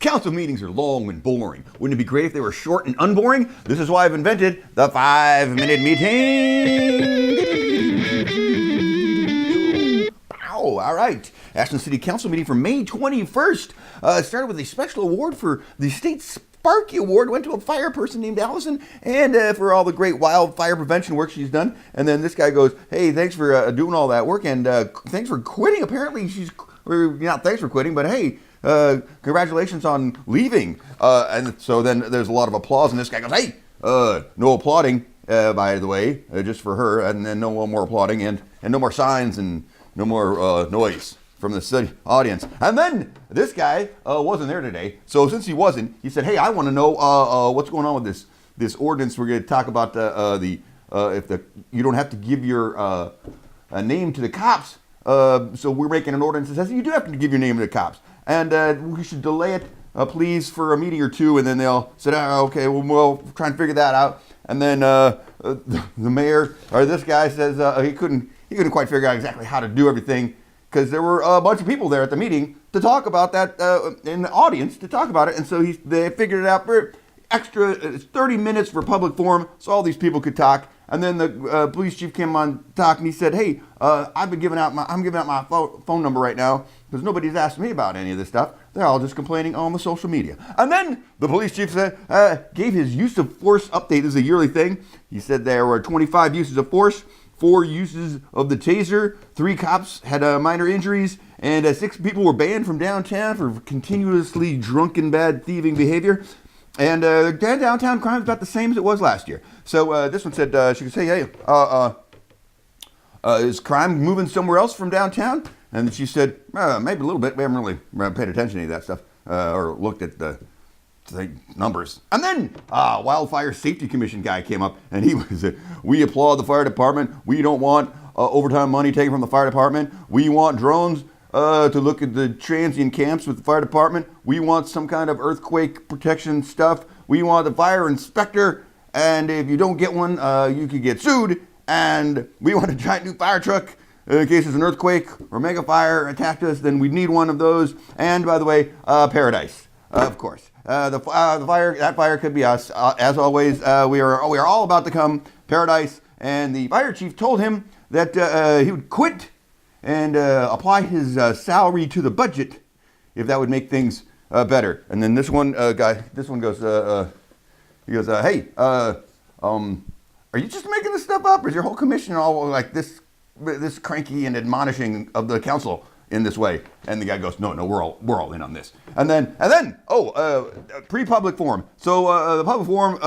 Council meetings are long and boring. Wouldn't it be great if they were short and unboring? This is why I've invented the 5-minute meeting. Wow, all right. Ashland City Council meeting for May 21st. It started with a special award for the state Sparkie Award. Went to a fire person named Allison, and for all the great wildfire prevention work she's done. And then this guy goes, hey, thanks for doing all that work, and thanks for quitting. Apparently not thanks for quitting, but hey, congratulations on leaving. And so then there's a lot of applause, and this guy goes, hey, no applauding, by the way, just for her, and then no more applauding, and no more signs, and no more noise from the city audience. And then this guy wasn't there today, so since he wasn't, he said, hey, I want to know what's going on with this ordinance. We're going to talk about you don't have to give your name to the cops. So we're making an ordinance that says you do have to give your name to the cops. And we should delay it, please, for a meeting or two. And then they'll say, okay, we'll try and figure that out. And then the mayor, or this guy, says he couldn't quite figure out exactly how to do everything, because there were a bunch of people there at the meeting to talk about that, in the audience to talk about it. And so they figured it out for extra 30 minutes for public forum, so all these people could talk. And then the police chief came on talk, and he said, hey, I'm giving out my phone number right now, because nobody's asked me about any of this stuff. They're all just complaining on the social media. And then the police chief said, gave his use of force update. This is a yearly thing. He said there were 25 uses of force, 4 uses of the taser, 3 cops had minor injuries, and 6 people were banned from downtown for continuously drunken, bad thieving behavior. And downtown crime is about the same as it was last year. So this one said, she could say, hey, is crime moving somewhere else from downtown? And she said, maybe a little bit. We haven't really paid attention to any of that stuff or looked at the numbers. And then Wildfire Safety Commission guy came up, and he said, we applaud the fire department. We don't want overtime money taken from the fire department. We want drones to look at the transient camps with the fire department. We want some kind of earthquake protection stuff. We want the fire inspector, and if you don't get one, you could get sued. And we want a giant new fire truck in case there's an earthquake or mega fire attacked us. Then we need one of those. And by the way, paradise, of course. That fire could be us. As always, we are all about to come paradise. And the fire chief told him that he would quit and apply his salary to the budget if that would make things better. And then this one goes, hey, are you just making this stuff up, or is your whole commission all like this cranky and admonishing of the council in this way? And the guy goes, no, we're all in on this. And then pre-public forum. So the public forum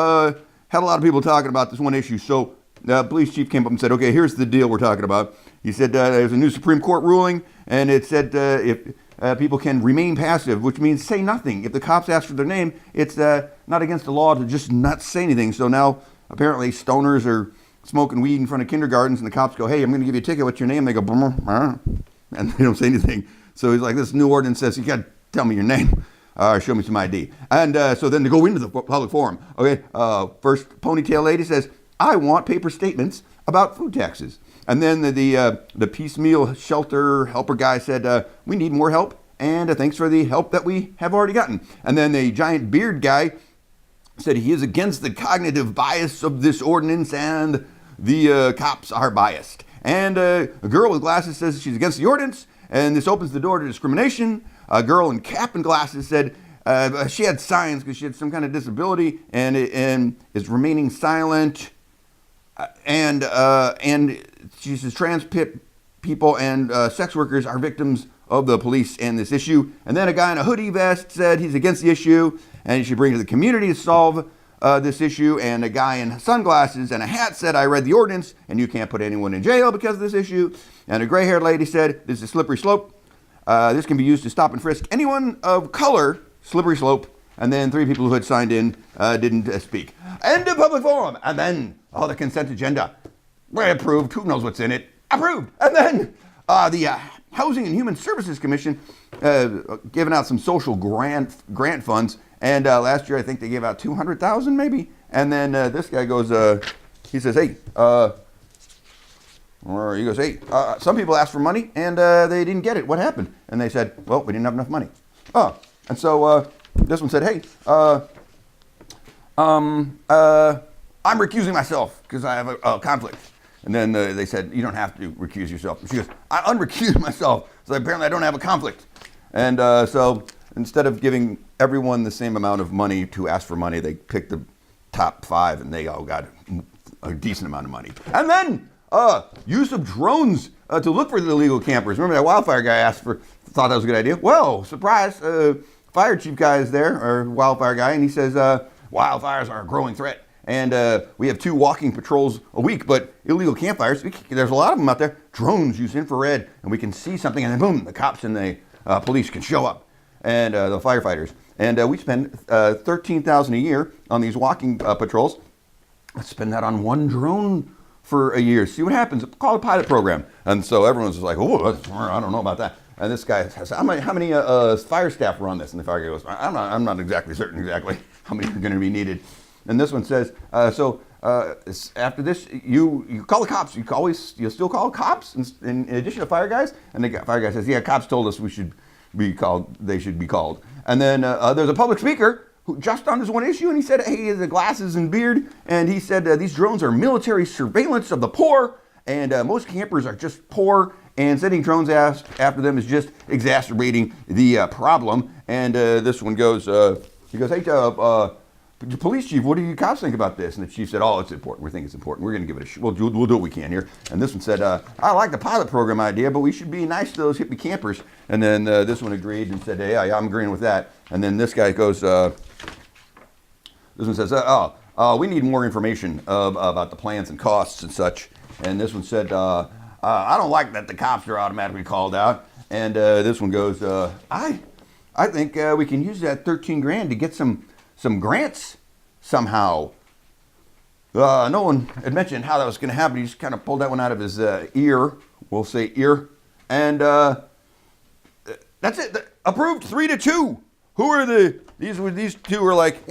had a lot of people talking about this one issue. So the police chief came up and said, okay, here's the deal we're talking about. He said there's a new Supreme Court ruling, and it said if people can remain passive, which means say nothing. If the cops ask for their name, it's not against the law to just not say anything. So now apparently stoners are smoking weed in front of kindergartens, and the cops go, hey, I'm going to give you a ticket. What's your name? They go, and they don't say anything. So he's like, this new ordinance says you got to tell me your name. Show me some ID. And so then to go into the public forum, okay, first ponytail lady says, I want paper statements about food taxes. And then the piecemeal shelter helper guy said, we need more help, and thanks for the help that we have already gotten. And then the giant beard guy said he is against the cognitive bias of this ordinance, and the cops are biased. And a girl with glasses says she's against the ordinance, and this opens the door to discrimination. A girl in cap and glasses said she had signs because she had some kind of disability and is remaining silent. And she says trans people and sex workers are victims of the police and this issue. And then a guy in a hoodie vest said he's against the issue and he should bring it to the community to solve this issue. And a guy in sunglasses and a hat said, I read the ordinance and you can't put anyone in jail because of this issue. And a gray-haired lady said, this is a slippery slope. This can be used to stop and frisk anyone of color, slippery slope. And then 3 people who had signed in didn't speak. End of public forum. And then, the consent agenda. We're approved. Who knows what's in it? Approved. And then the Housing and Human Services Commission giving out some social grant funds. And last year, I think they gave out $200,000 maybe. And then this guy goes, he says, hey, some people asked for money and they didn't get it. What happened? And they said, well, we didn't have enough money. And so this one said, hey, I'm recusing myself because I have a conflict. And then they said, you don't have to recuse yourself. And she goes, I unrecused myself, so apparently I don't have a conflict. And so instead of giving everyone the same amount of money to ask for money, they picked the top 5, and they all got a decent amount of money. And then use of drones to look for the illegal campers. Remember that wildfire guy thought that was a good idea? Well, surprise, fire chief guy is there, or wildfire guy, and he says, wildfires are a growing threat. And we have 2 walking patrols a week, but illegal campfires, there's a lot of them out there. Drones use infrared, and we can see something, and then boom, the cops and the police can show up, and the firefighters. And we spend $13,000 a year on these walking patrols. Let's spend that on 1 drone for a year. See what happens. Call it a pilot program. And so everyone's just like, oh, I don't know about that. And this guy says, how many fire staff are on this? And the fire guy goes, I'm not exactly certain exactly how many are going to be needed. And this one says, after this, you call the cops. You'll still call cops in addition to fire guys. And the fire guy says, yeah, cops told us we should be called. They should be called. And then there's a public speaker who just on this one issue, and he said, hey, the glasses and beard, and he said these drones are military surveillance of the poor, and most campers are just poor, and sending drones after them is just exacerbating the problem. And this one goes, he goes, hey, police chief, what do you cops think about this? And the chief said, oh, it's important. We think it's important. We're going to give it a we'll do what we can here. And this one said, I like the pilot program idea, but we should be nice to those hippie campers. And then this one agreed and said, hey, I'm agreeing with that. And then this guy goes, this one says, we need more information about the plans and costs and such. And this one said, I don't like that the cops are automatically called out. And this one goes, I think we can use that $13,000 to get some grants somehow. No one had mentioned how that was going to happen. He just kind of pulled that one out of his ear. We'll say ear. And that's it. Approved 3-2. Who are these 2 were like,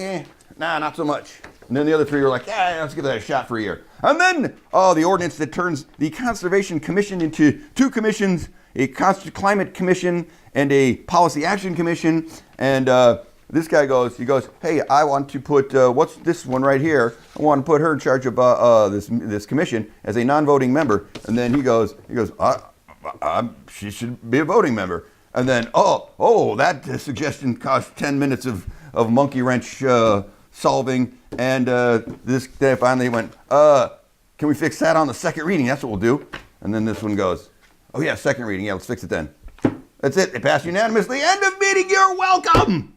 nah, not so much. And then the other 3 were like, yeah, let's give that a shot for a year. And then, the ordinance that turns the Conservation Commission into 2 commissions, a Climate Commission and a Policy Action Commission. And this guy goes, hey, I want to put, what's this one right here? I want to put her in charge of this commission as a non-voting member. And then he goes, she should be a voting member. And then, that suggestion cost 10 minutes of monkey wrench solving. And this guy finally went, can we fix that on the second reading? That's what we'll do. And then this one goes, oh yeah, second reading. Yeah, let's fix it then. That's it. It passed unanimously. End of meeting. You're welcome.